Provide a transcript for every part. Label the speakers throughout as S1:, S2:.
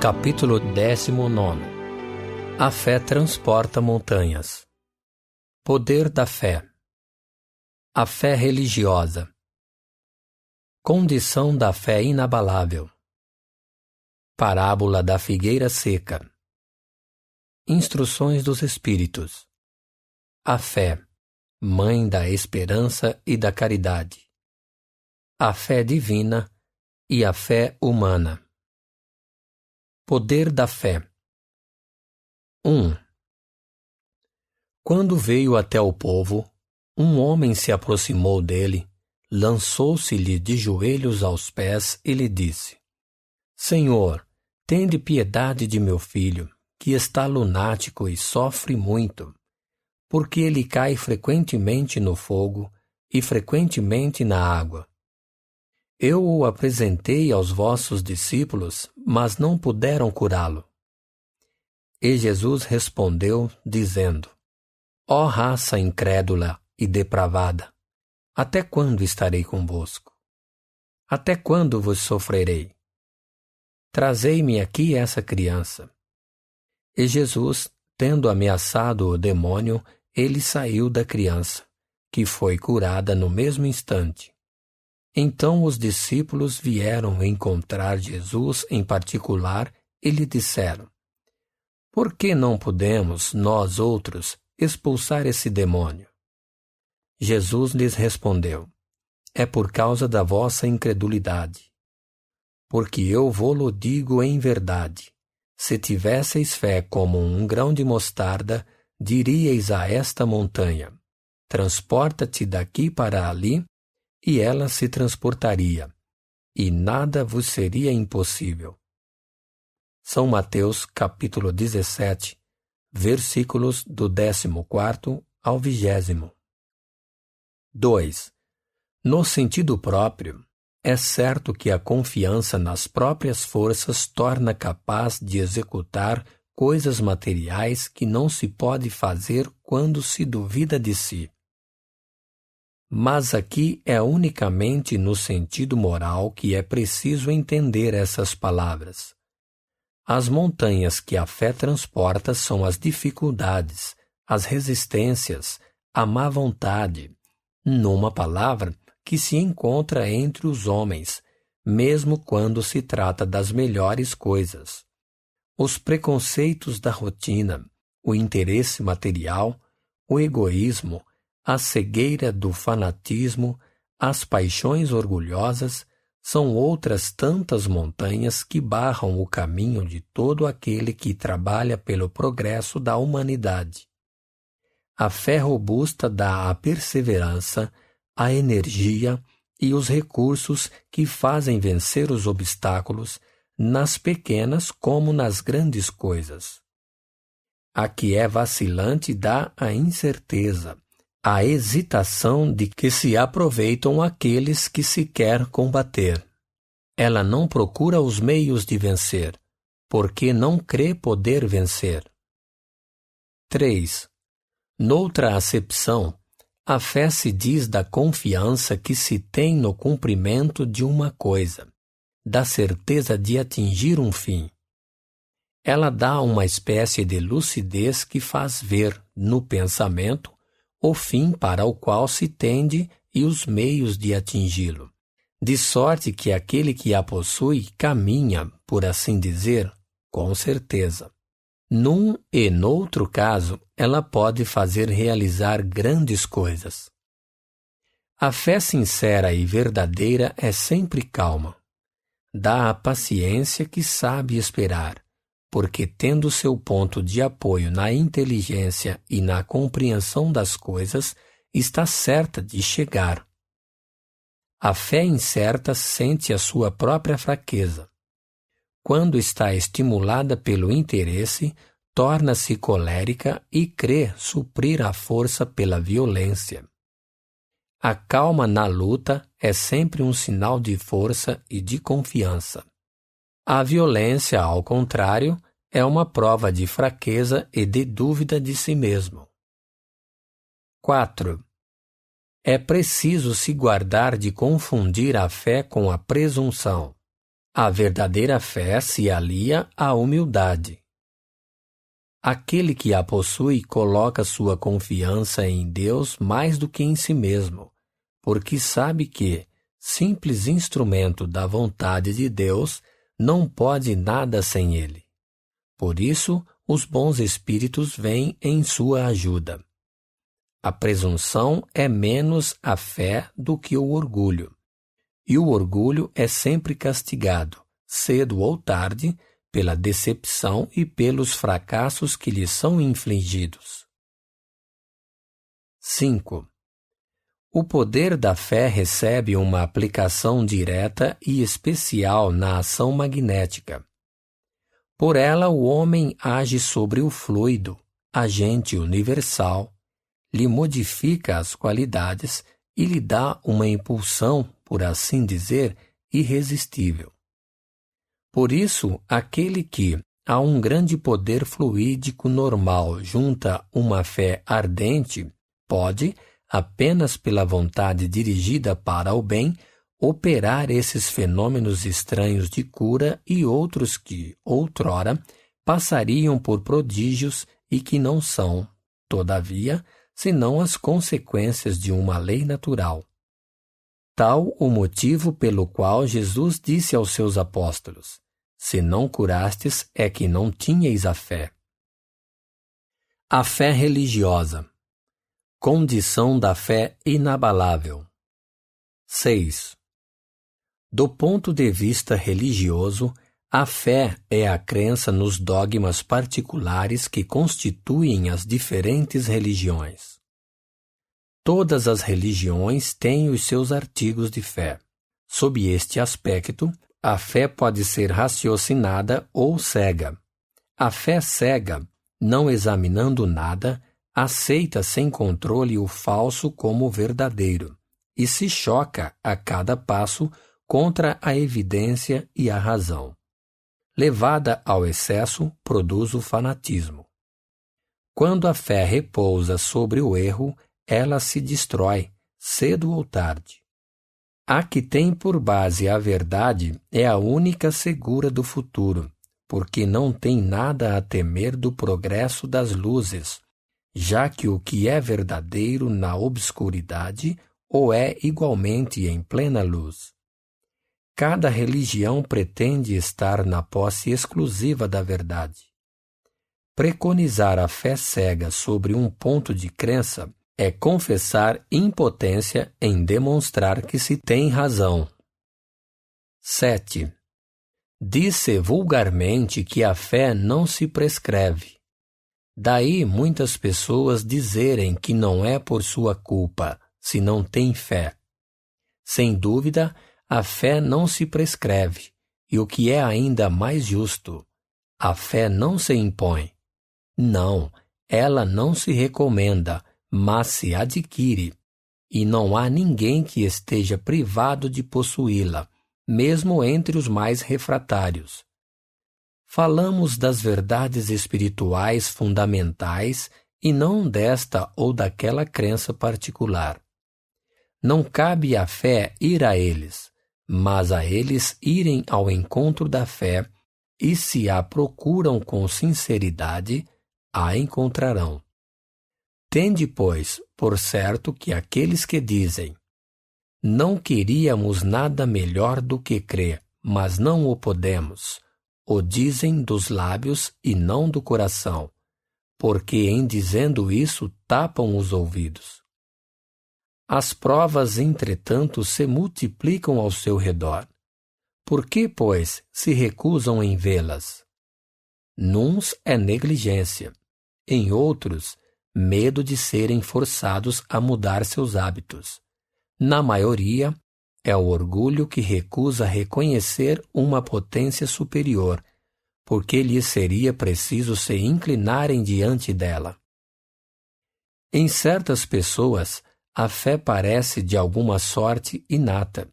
S1: Capítulo 19. A fé transporta montanhas. Poder da fé. A fé religiosa. Condição da fé inabalável. Parábola da figueira seca. Instruções dos Espíritos. A fé, mãe da esperança e da caridade. A fé divina e a fé humana. Poder da fé. 1. Quando veio até o povo, um homem se aproximou dele, lançou-se-lhe de joelhos aos pés e lhe disse: Senhor, tende piedade de meu filho, que está lunático e sofre muito, porque ele cai frequentemente no fogo e frequentemente na água. Eu o apresentei aos vossos discípulos, mas não puderam curá-lo. E Jesus respondeu, dizendo: Ó raça incrédula e depravada, até quando estarei convosco? Até quando vos sofrerei? Trazei-me aqui essa criança. E Jesus, tendo ameaçado o demônio, ele saiu da criança, que foi curada no mesmo instante. Então os discípulos vieram encontrar Jesus em particular e lhe disseram: Por que não podemos, nós outros, expulsar esse demônio? Jesus lhes respondeu: É por causa da vossa incredulidade. Porque eu vô-lo digo em verdade: se tivesseis fé como um grão de mostarda, diríeis a esta montanha: Transporta-te daqui para ali, e ela se transportaria, e nada vos seria impossível. São Mateus, capítulo 17, versículos do 14º ao 20º. 2. No sentido próprio, é certo que a confiança nas próprias forças torna capaz de executar coisas materiais que não se pode fazer quando se duvida de si. Mas aqui é unicamente no sentido moral que é preciso entender essas palavras. As montanhas que a fé transporta são as dificuldades, as resistências, a má vontade, numa palavra, que se encontra entre os homens, mesmo quando se trata das melhores coisas. Os preconceitos da rotina, o interesse material, o egoísmo, a cegueira do fanatismo, as paixões orgulhosas, são outras tantas montanhas que barram o caminho de todo aquele que trabalha pelo progresso da humanidade. A fé robusta dá a perseverança, a energia e os recursos que fazem vencer os obstáculos, nas pequenas como nas grandes coisas. A que é vacilante dá a incerteza, a hesitação de que se aproveitam aqueles que se quer combater. Ela não procura os meios de vencer, porque não crê poder vencer. 3. Noutra acepção, a fé se diz da confiança que se tem no cumprimento de uma coisa, da certeza de atingir um fim. Ela dá uma espécie de lucidez que faz ver, no pensamento, o fim para o qual se tende e os meios de atingi-lo, de sorte que aquele que a possui caminha, por assim dizer, com certeza. Num e noutro caso, ela pode fazer realizar grandes coisas. A fé sincera e verdadeira é sempre calma. Dá a paciência que sabe esperar, porque tendo seu ponto de apoio na inteligência e na compreensão das coisas, está certa de chegar. A fé incerta sente a sua própria fraqueza. Quando está estimulada pelo interesse, torna-se colérica e crê suprir a força pela violência. A calma na luta é sempre um sinal de força e de confiança. A violência, ao contrário, é uma prova de fraqueza e de dúvida de si mesmo. 4. É preciso se guardar de confundir a fé com a presunção. A verdadeira fé se alia à humildade. Aquele que a possui coloca sua confiança em Deus mais do que em si mesmo, porque sabe que, simples instrumento da vontade de Deus, não pode nada sem ele. Por isso, os bons espíritos vêm em sua ajuda. A presunção é menos a fé do que o orgulho, e o orgulho é sempre castigado, cedo ou tarde, pela decepção e pelos fracassos que lhe são infligidos. 5. O poder da fé recebe uma aplicação direta e especial na ação magnética. Por ela, o homem age sobre o fluido, agente universal, lhe modifica as qualidades e lhe dá uma impulsão, por assim dizer, irresistível. Por isso, aquele que, a um grande poder fluídico normal, junta uma fé ardente, pode, apenas pela vontade dirigida para o bem, operar esses fenômenos estranhos de cura e outros que, outrora, passariam por prodígios e que não são, todavia, senão as consequências de uma lei natural. Tal o motivo pelo qual Jesus disse aos seus apóstolos: se não curastes, é que não tinhais a fé. A fé religiosa. Condição da fé inabalável. 6. Do ponto de vista religioso, a fé é a crença nos dogmas particulares que constituem as diferentes religiões. Todas as religiões têm os seus artigos de fé. Sob este aspecto, a fé pode ser raciocinada ou cega. A fé cega, não examinando nada, aceita sem controle o falso como verdadeiro e se choca a cada passo contra a evidência e a razão. Levada ao excesso, produz o fanatismo. Quando a fé repousa sobre o erro, ela se destrói, cedo ou tarde. A que tem por base a verdade é a única segura do futuro, porque não tem nada a temer do progresso das luzes, já que o que é verdadeiro na obscuridade ou é igualmente em plena luz. Cada religião pretende estar na posse exclusiva da verdade. Preconizar a fé cega sobre um ponto de crença é confessar impotência em demonstrar que se tem razão. 7. Diz-se vulgarmente que a fé não se prescreve. Daí muitas pessoas dizerem que não é por sua culpa, se não tem fé. Sem dúvida, a fé não se prescreve, e o que é ainda mais justo, a fé não se impõe. Não, ela não se recomenda, mas se adquire, e não há ninguém que esteja privado de possuí-la, mesmo entre os mais refratários. Falamos das verdades espirituais fundamentais e não desta ou daquela crença particular. Não cabe à fé ir a eles, mas a eles irem ao encontro da fé, e se a procuram com sinceridade, a encontrarão. Tende, pois, por certo que aqueles que dizem: não queríamos nada melhor do que crer, mas não o podemos, o dizem dos lábios e não do coração, porque em dizendo isso tapam os ouvidos. As provas, entretanto, se multiplicam ao seu redor. Por que, pois, se recusam em vê-las? Nuns é negligência, em outros, medo de serem forçados a mudar seus hábitos. Na maioria, é o orgulho que recusa reconhecer uma potência superior, porque lhes seria preciso se inclinarem diante dela. Em certas pessoas, a fé parece de alguma sorte inata.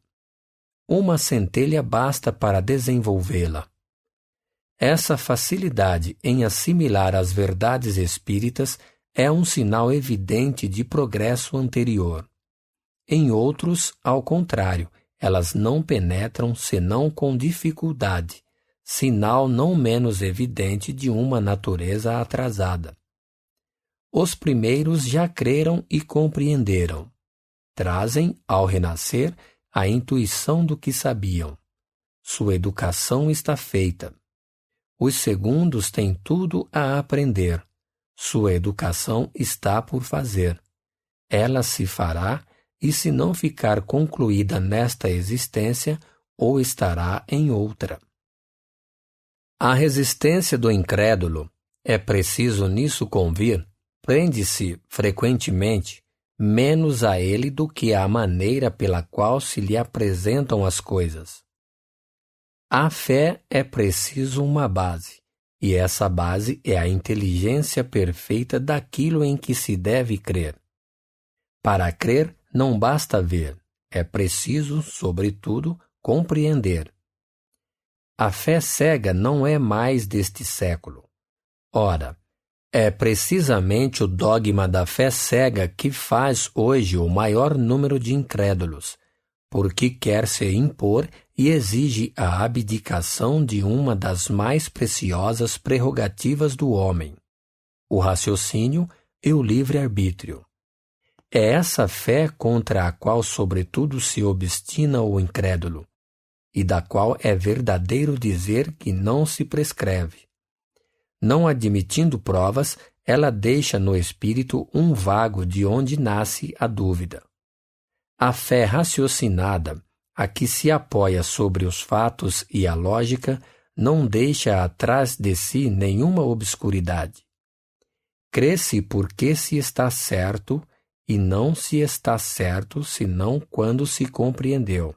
S1: Uma centelha basta para desenvolvê-la. Essa facilidade em assimilar as verdades espíritas é um sinal evidente de progresso anterior. Em outros, ao contrário, elas não penetram senão com dificuldade, sinal não menos evidente de uma natureza atrasada. Os primeiros já creram e compreenderam. Trazem, ao renascer, a intuição do que sabiam. Sua educação está feita. Os segundos têm tudo a aprender. Sua educação está por fazer. Ela se fará, e se não ficar concluída nesta existência, ou estará em outra. A resistência do incrédulo, é preciso nisso convir, prende-se, frequentemente, menos a ele do que à maneira pela qual se lhe apresentam as coisas. À fé é preciso uma base, e essa base é a inteligência perfeita daquilo em que se deve crer. Para crer, não basta ver, é preciso, sobretudo, compreender. A fé cega não é mais deste século. Ora, é precisamente o dogma da fé cega que faz hoje o maior número de incrédulos, porque quer se impor e exige a abdicação de uma das mais preciosas prerrogativas do homem, o raciocínio e o livre-arbítrio. É essa fé contra a qual sobretudo se obstina o incrédulo, e da qual é verdadeiro dizer que não se prescreve. Não admitindo provas, ela deixa no espírito um vago de onde nasce a dúvida. A fé raciocinada, a que se apoia sobre os fatos e a lógica, não deixa atrás de si nenhuma obscuridade. Crê-se porque se está certo, e não se está certo senão quando se compreendeu.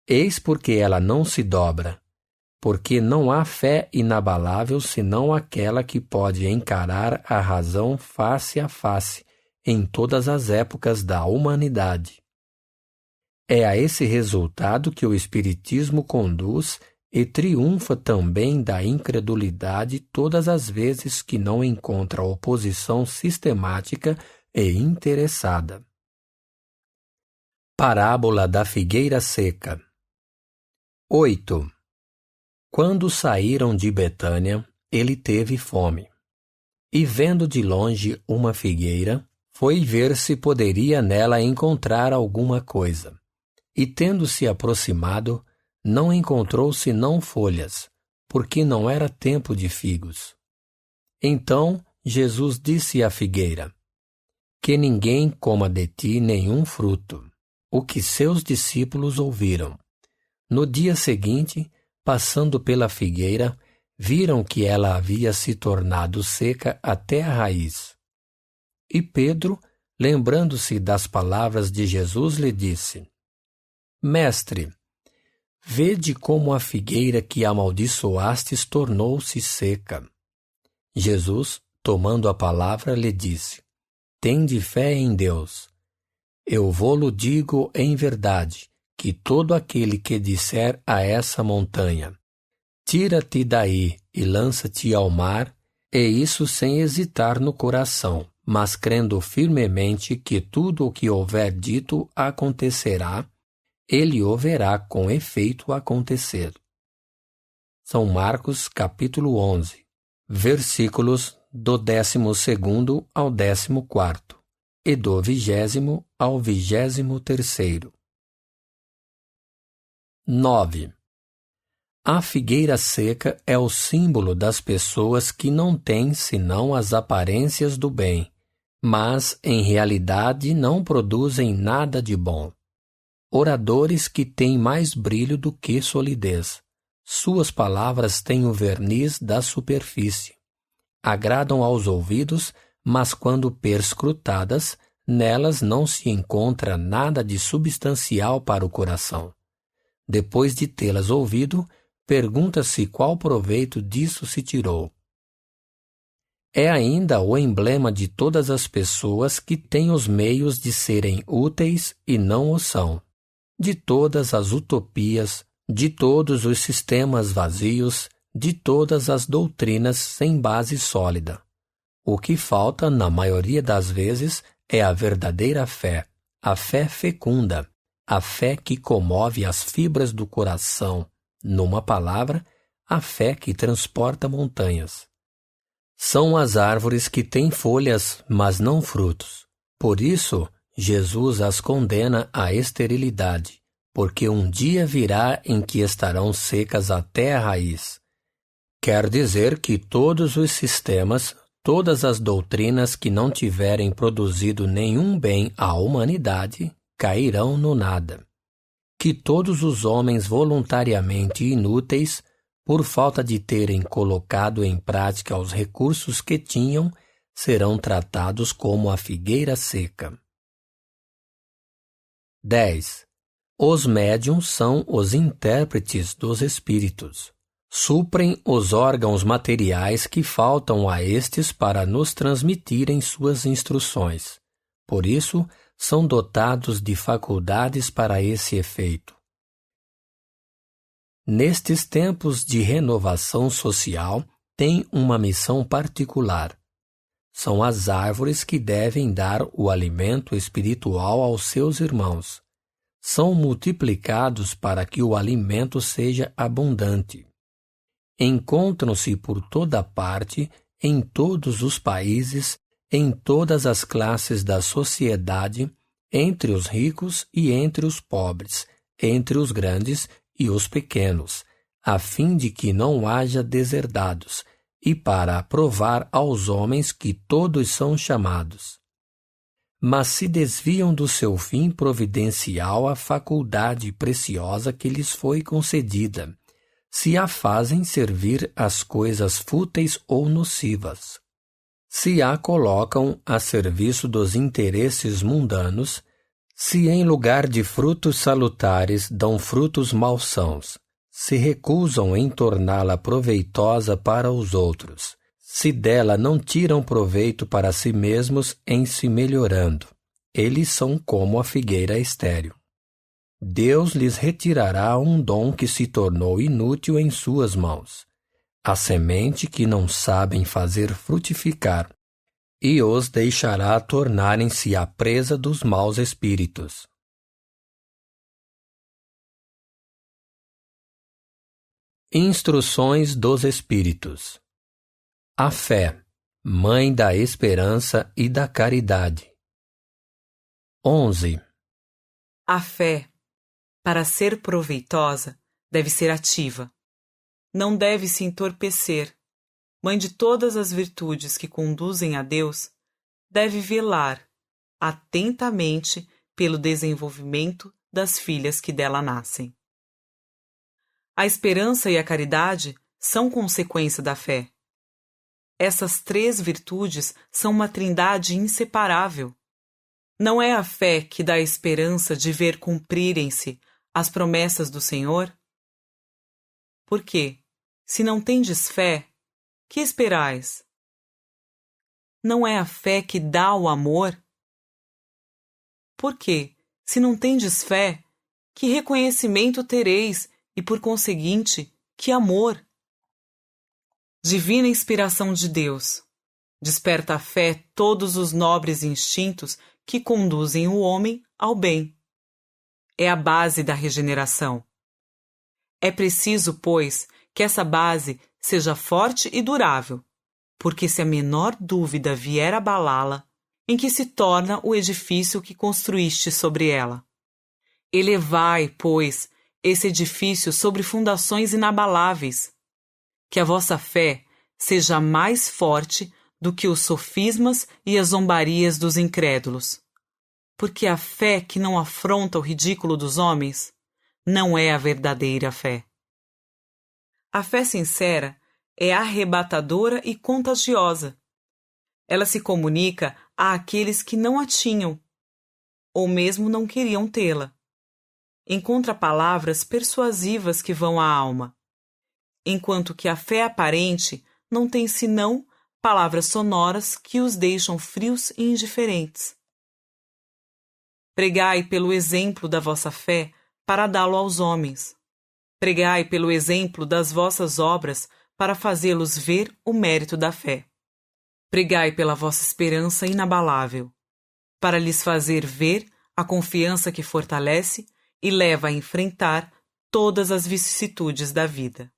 S1: Eis porque ela não se dobra, porque não há fé inabalável senão aquela que pode encarar a razão face a face em todas as épocas da humanidade. É a esse resultado que o Espiritismo conduz e triunfa também da incredulidade todas as vezes que não encontra oposição sistemática e interessada. Parábola da figueira seca. 8. Quando saíram de Betânia, ele teve fome. E vendo de longe uma figueira, foi ver se poderia nela encontrar alguma coisa. E tendo se aproximado, não encontrou senão folhas, porque não era tempo de figos. Então Jesus disse à figueira: que ninguém coma de ti nenhum fruto. O que seus discípulos ouviram. No dia seguinte, passando pela figueira, viram que ela havia se tornado seca até a raiz. E Pedro, lembrando-se das palavras de Jesus, lhe disse: Mestre, vede como a figueira que amaldiçoastes tornou-se seca. Jesus, tomando a palavra, lhe disse: Tende fé em Deus. Eu vou-lo digo em verdade, que todo aquele que disser a essa montanha: tira-te daí e lança-te ao mar, e isso sem hesitar no coração, mas crendo firmemente que tudo o que houver dito acontecerá, ele o verá com efeito acontecer. São Marcos, capítulo 11, versículos do 12º ao 14º e do 20º ao 23º. 9. A figueira seca é o símbolo das pessoas que não têm senão as aparências do bem, mas, em realidade, não produzem nada de bom. Oradores que têm mais brilho do que solidez. Suas palavras têm o verniz da superfície. Agradam aos ouvidos, mas quando perscrutadas, nelas não se encontra nada de substancial para o coração. Depois de tê-las ouvido, pergunta-se qual proveito disso se tirou. É ainda o emblema de todas as pessoas que têm os meios de serem úteis e não o são, de todas as utopias, de todos os sistemas vazios, de todas as doutrinas sem base sólida. O que falta, na maioria das vezes, é a verdadeira fé, a fé fecunda, a fé que comove as fibras do coração, numa palavra, a fé que transporta montanhas. São as árvores que têm folhas, mas não frutos. Por isso, Jesus as condena à esterilidade, porque um dia virá em que estarão secas até a raiz. Quer dizer que todos os sistemas, todas as doutrinas que não tiverem produzido nenhum bem à humanidade, cairão no nada. Que todos os homens voluntariamente inúteis, por falta de terem colocado em prática os recursos que tinham, serão tratados como a figueira seca. 10. Os médiuns são os intérpretes dos espíritos. Suprem os órgãos materiais que faltam a estes para nos transmitirem suas instruções. Por isso, são dotados de faculdades para esse efeito. Nestes tempos de renovação social, têm uma missão particular. São as árvores que devem dar o alimento espiritual aos seus irmãos. São multiplicados para que o alimento seja abundante. Encontram-se por toda parte, em todos os países, em todas as classes da sociedade, entre os ricos e entre os pobres, entre os grandes e os pequenos, a fim de que não haja deserdados, e para provar aos homens que todos são chamados. Mas se desviam do seu fim providencial a faculdade preciosa que lhes foi concedida, se a fazem servir às coisas fúteis ou nocivas. Se a colocam a serviço dos interesses mundanos, se em lugar de frutos salutares dão frutos malsãos, se recusam em torná-la proveitosa para os outros, se dela não tiram proveito para si mesmos em se melhorando, eles são como a figueira estéril. Deus lhes retirará um dom que se tornou inútil em suas mãos, a semente que não sabem fazer frutificar, e os deixará tornarem-se a presa dos maus espíritos. Instruções dos Espíritos. A fé, mãe da esperança e da caridade. 11.
S2: A fé, para ser proveitosa, deve ser ativa. Não deve se entorpecer. Mãe de todas as virtudes que conduzem a Deus, deve velar atentamente pelo desenvolvimento das filhas que dela nascem. A esperança e a caridade são consequência da fé. Essas três virtudes são uma trindade inseparável. Não é a fé que dá a esperança de ver cumprirem-se as promessas do Senhor? Porque, se não tendes fé, que esperais? Não é a fé que dá o amor? Porque, se não tendes fé, que reconhecimento tereis e, por conseguinte, que amor? Divina inspiração de Deus, desperta a fé todos os nobres instintos que conduzem o homem ao bem. É a base da regeneração. É preciso, pois, que essa base seja forte e durável, porque se a menor dúvida vier abalá-la, em que se torna o edifício que construíste sobre ela? Elevai, pois, esse edifício sobre fundações inabaláveis. Que a vossa fé seja mais forte do que os sofismas e as zombarias dos incrédulos. Porque a fé que não afronta o ridículo dos homens não é a verdadeira fé. A fé sincera é arrebatadora e contagiosa. Ela se comunica àqueles que não a tinham, ou mesmo não queriam tê-la. Encontra palavras persuasivas que vão à alma, enquanto que a fé aparente não tem senão palavras sonoras que os deixam frios e indiferentes. Pregai pelo exemplo da vossa fé para dá-lo aos homens. Pregai pelo exemplo das vossas obras para fazê-los ver o mérito da fé. Pregai pela vossa esperança inabalável, para lhes fazer ver a confiança que fortalece e leva a enfrentar todas as vicissitudes da vida.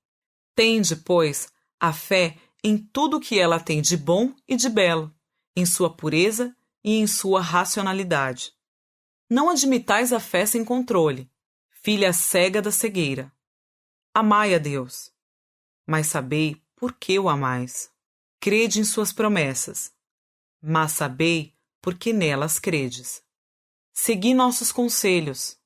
S2: Tende, pois, a fé em tudo o que ela tem de bom e de belo, em sua pureza e em sua racionalidade. Não admitais a fé sem controle, filha cega da cegueira. Amai a Deus, mas sabei por que o amais. Crede em suas promessas, mas sabei por que nelas credes. Segui nossos conselhos,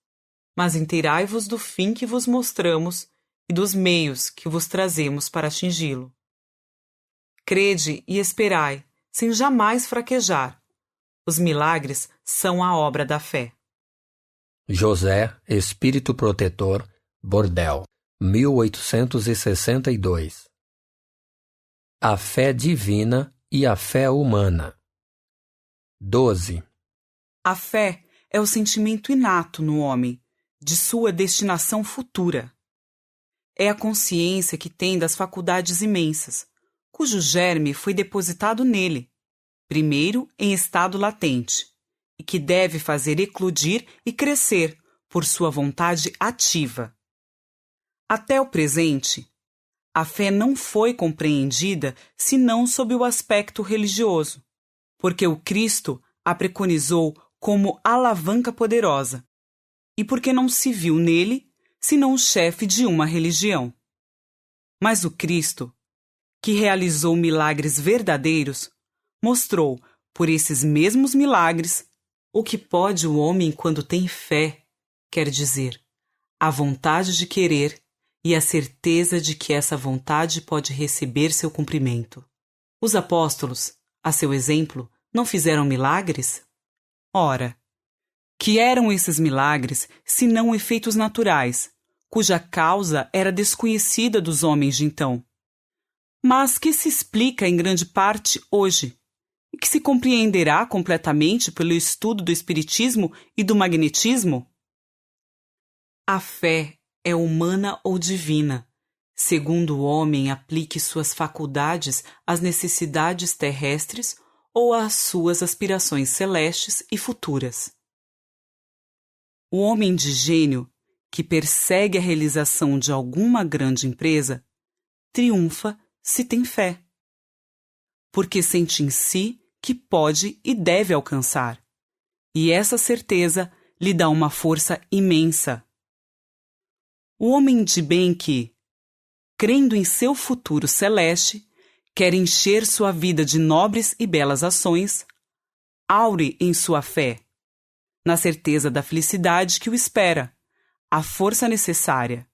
S2: mas inteirai-vos do fim que vos mostramos e dos meios que vos trazemos para atingi-lo. Crede e esperai, sem jamais fraquejar. Os milagres são a obra da fé.
S1: José, Espírito Protetor, Bordel, 1862. A fé divina e a fé humana. 12.
S2: A fé é o sentimento inato no homem de sua destinação futura. É a consciência que tem das faculdades imensas, cujo germe foi depositado nele, primeiro em estado latente, e que deve fazer eclodir e crescer por sua vontade ativa. Até o presente, a fé não foi compreendida senão sob o aspecto religioso, porque o Cristo a preconizou como alavanca poderosa, e porque não se viu nele senão o chefe de uma religião. Mas o Cristo, que realizou milagres verdadeiros, mostrou, por esses mesmos milagres, o que pode o homem quando tem fé, quer dizer, a vontade de querer e a certeza de que essa vontade pode receber seu cumprimento. Os apóstolos, a seu exemplo, não fizeram milagres? Ora, que eram esses milagres senão efeitos naturais, cuja causa era desconhecida dos homens de então, mas que se explica em grande parte hoje, e que se compreenderá completamente pelo estudo do espiritismo e do magnetismo? A fé é humana ou divina, segundo o homem aplique suas faculdades às necessidades terrestres ou às suas aspirações celestes e futuras. O homem de gênio, que persegue a realização de alguma grande empresa, triunfa se tem fé, porque sente em si que pode e deve alcançar, e essa certeza lhe dá uma força imensa. O homem de bem que, crendo em seu futuro celeste, quer encher sua vida de nobres e belas ações, aure em sua fé, na certeza da felicidade que o espera, a força necessária.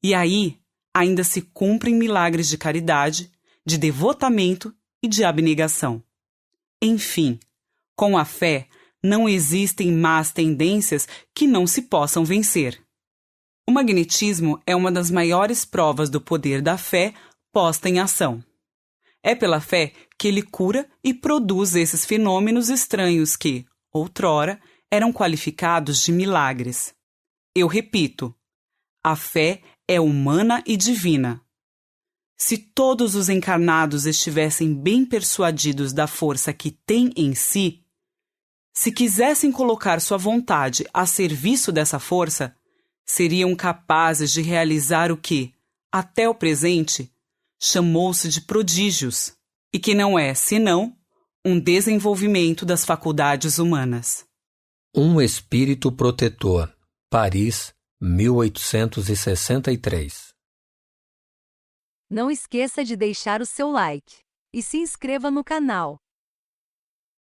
S2: E aí ainda se cumprem milagres de caridade, de devotamento e de abnegação. Enfim, com a fé não existem más tendências que não se possam vencer. O magnetismo é uma das maiores provas do poder da fé posta em ação. É pela fé que ele cura e produz esses fenômenos estranhos que, outrora, eram qualificados de milagres. Eu repito, a fé é humana e divina. Se todos os encarnados estivessem bem persuadidos da força que têm em si, se quisessem colocar sua vontade a serviço dessa força, seriam capazes de realizar o que, até o presente, chamou-se de prodígios, e que não é, senão, um desenvolvimento das faculdades humanas.
S1: Um Espírito Protetor, Paris, 1863.
S3: Não esqueça de deixar o seu like e se inscreva no canal.